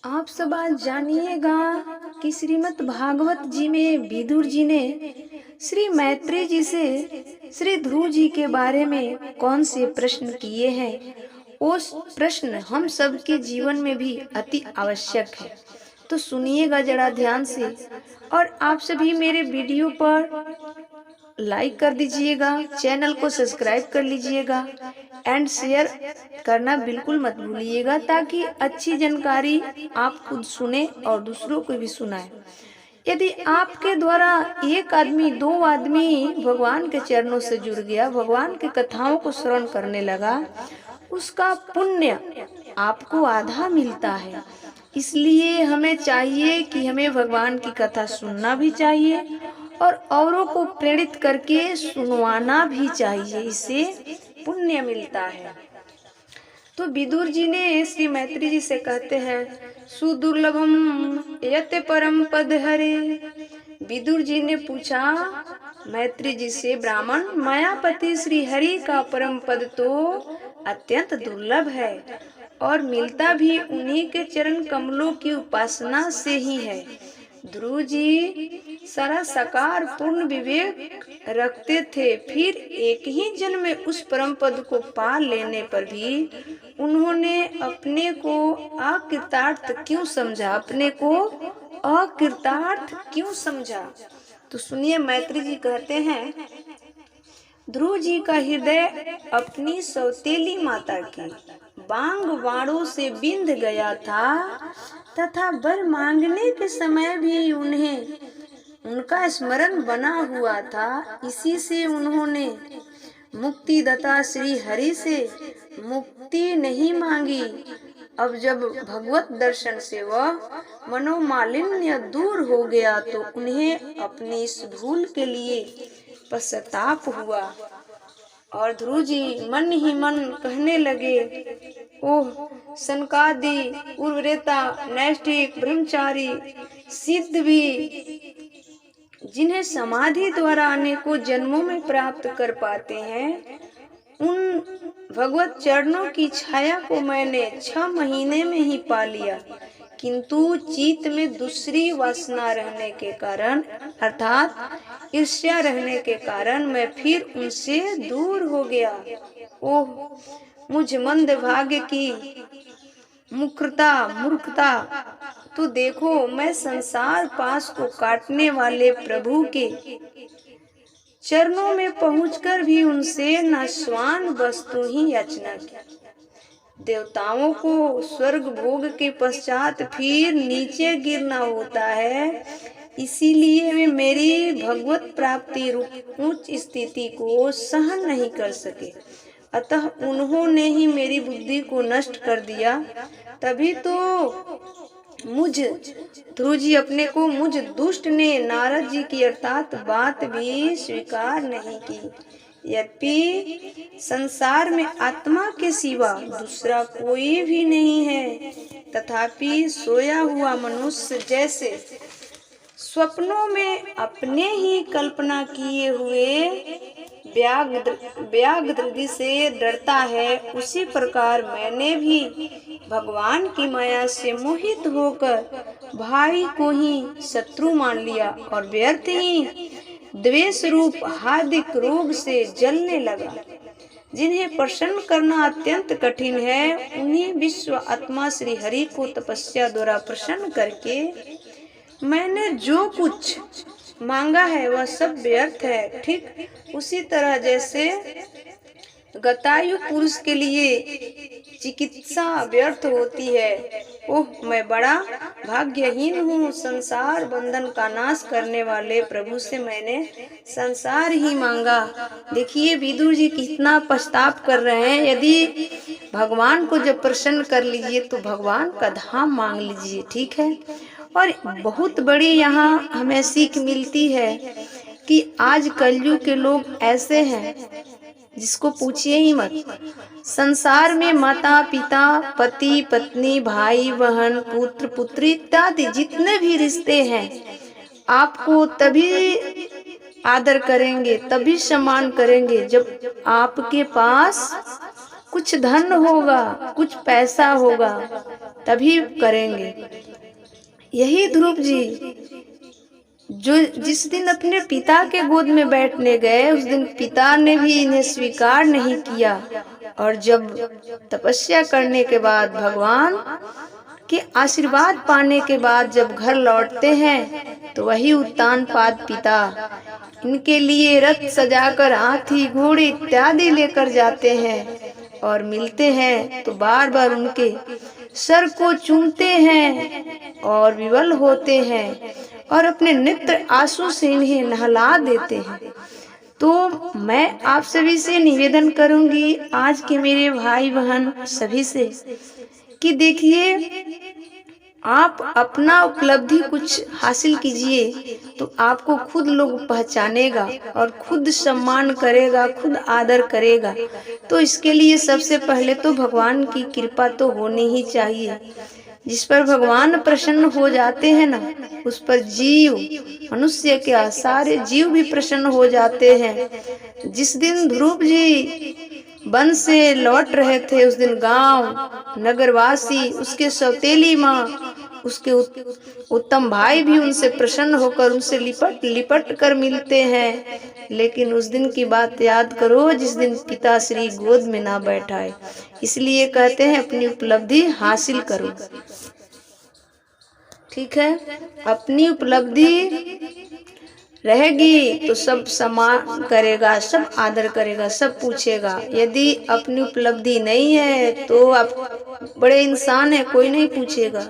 आप सब आज जानिएगा कि श्रीमद् भागवत जी में विदुर जी ने श्री मैत्री जी से श्री ध्रुव जी के बारे में कौन से प्रश्न किए हैं। वो प्रश्न हम सबके जीवन में भी अति आवश्यक है। तो सुनिएगा जरा ध्यान से, और आप सभी मेरे वीडियो पर लाइक कर दीजिएगा, चैनल को सब्सक्राइब कर लीजिएगा एंड शेयर करना बिल्कुल मत भूलिएगा, ताकि अच्छी जानकारी आप खुद सुने और दूसरों को भी सुनाए। यदि आपके द्वारा एक आदमी, दो आदमी भगवान के चरणों से जुड़ गया, भगवान की कथाओं को श्रवण करने लगा, उसका पुण्य आपको आधा मिलता है। इसलिए हमें चाहिए कि हमें भगवान की कथा सुनना भी चाहिए और औरों को प्रेरित करके सुनवाना भी चाहिए, इससे पुण्य मिलता है। तो विदुर जी ने श्री मैत्री जी से कहते हैं, सुदुर्लभम यते परम पद हरे। विदुर जी ने पूछा मैत्री जी से, ब्राह्मण मायापति श्री हरि का परम पद तो अत्यंत दुर्लभ है और मिलता भी उन्हीं के चरण कमलों की उपासना से ही है। ध्रुव जी सारा साकार पूर्ण विवेक रखते थे, फिर एक ही जन्म में उस परम पद को पा लेने पर भी उन्होंने अपने को अकृतार्थ क्यों समझा, अपने को अकृतार्थ क्यों समझा। तो सुनिए, मैत्री जी कहते हैं, ध्रुव जी का हृदय अपनी सौतेली माता की बांग वाणों से बिंध गया था तथा वर मांगने के समय भी उन्हें उनका स्मरण बना हुआ था। इसी से उन्होंने मुक्तिदाता श्री हरि से मुक्ति नहीं मांगी। अब जब भगवत दर्शन से वह मनोमालिन्य दूर हो गया तो उन्हें अपनी इस भूल के लिए पश्चाताप हुआ और ध्रुव जी मन ही मन कहने लगे, ओह सनकादि उर्वरेता नैष्ठिक ब्रह्मचारी सिद्ध भी जिन्हें समाधि द्वारा अनेकों जन्मों में प्राप्त कर पाते हैं, उन भगवत चरणों की छाया को मैंने 6 महीने में ही पा लिया, किंतु चित्त में दूसरी वासना रहने के कारण अर्थात ईर्ष्या रहने के कारण मैं फिर उनसे दूर हो गया। ओह मुझ मंद भाग्य की मूर्खता। तो देखो, मैं संसार पास को काटने वाले प्रभु के चरणों में पहुंचकर भी उनसे नाशवान वस्तु ही याचना की। देवताओं को स्वर्ग भोग के पश्चात फिर नीचे गिरना होता है, इसीलिए वे मेरी भगवत प्राप्ति रूप उच्च स्थिति को सहन नहीं कर सके, अतः उन्होंने ही मेरी बुद्धि को नष्ट कर दिया। तभी तो ध्रुव जी अपने को मुझ दुष्ट ने नारद जी की अर्थात बात भी स्वीकार नहीं की। यद्यपि संसार में आत्मा के सिवा दूसरा कोई भी नहीं है, तथापि सोया हुआ मनुष्य जैसे स्वप्नों में अपने ही कल्पना किए हुए व्याघ्र से डरता है, उसी प्रकार मैंने भी भगवान की माया से मोहित होकर भाई को ही शत्रु मान लिया और व्यर्थ ही द्वेष रूप हार्दिक रोग से जलने लगा। जिन्हें प्रसन्न करना अत्यंत कठिन है, उन्हीं विश्व आत्मा श्री हरि को तपस्या द्वारा प्रसन्न करके मैंने जो कुछ मांगा है वह सब व्यर्थ है। ठीक उसी तरह जैसे गतायु पुरुष के लिए चिकित्सा व्यर्थ होती है। ओह मैं बड़ा भाग्यहीन हूँ, संसार बंधन का नाश करने वाले प्रभु से मैंने संसार ही मांगा। देखिए विदुर जी कितना पछताप कर रहे हैं। यदि भगवान को जब प्रसन्न कर लीजिए तो भगवान का धाम मांग लीजिए, ठीक है। और बहुत बड़ी यहाँ हमें सीख मिलती है कि आज कलयुग के लोग ऐसे हैं जिसको पूछिए ही मत। संसार में माता पिता, पति पत्नी, भाई बहन, पुत्र पुत्री इत्यादि जितने भी रिश्ते हैं, आपको तभी आदर करेंगे, तभी सम्मान करेंगे जब आपके पास कुछ धन होगा, कुछ पैसा होगा, तभी करेंगे। यही ध्रुव जी जो जिस दिन अपने पिता के गोद में बैठने गए, उस दिन पिता ने भी इन्हें स्वीकार नहीं किया, और जब तपस्या करने के बाद भगवान के आशीर्वाद पाने के बाद जब घर लौटते हैं, तो वही उत्तानपाद पिता इनके लिए रथ सजाकर हाथी घोड़े इत्यादि लेकर जाते हैं, और मिलते हैं तो बार बार उनके सर को चूमते हैं और विवल होते हैं, और अपने नेत्र आंसू से इन्हें नहला देते हैं। तो मैं आप सभी से निवेदन करूंगी, आज के मेरे भाई बहन सभी से, कि देखिए, आप अपना उपलब्धि कुछ हासिल कीजिए तो आपको खुद लोग पहचानेगा और खुद सम्मान करेगा, खुद आदर करेगा। तो इसके लिए सबसे पहले तो भगवान की कृपा तो होनी ही चाहिए। जिस पर भगवान प्रसन्न हो जाते हैं ना, उस पर जीव, मनुष्य क्या सारे जीव भी प्रसन्न हो जाते हैं। जिस दिन ध्रुव जी वन से लौट रहे थे, उस दिन गांव नगरवासी, उसके सौतेली माँ, उसके उत्तम भाई भी उनसे प्रसन्न होकर उनसे लिपट लिपट कर मिलते हैं। लेकिन उस दिन की बात याद करो जिस दिन पिता श्री गोद में ना बैठाए। इसलिए कहते हैं अपनी उपलब्धि हासिल करो। ठीक है, अपनी उपलब्धि रहेगी तो सब सम्मान करेगा, सब आदर करेगा, सब पूछेगा। यदि अपनी उपलब्धि नहीं है तो आप बड़े इंसान है, कोई नहीं पूछेगा।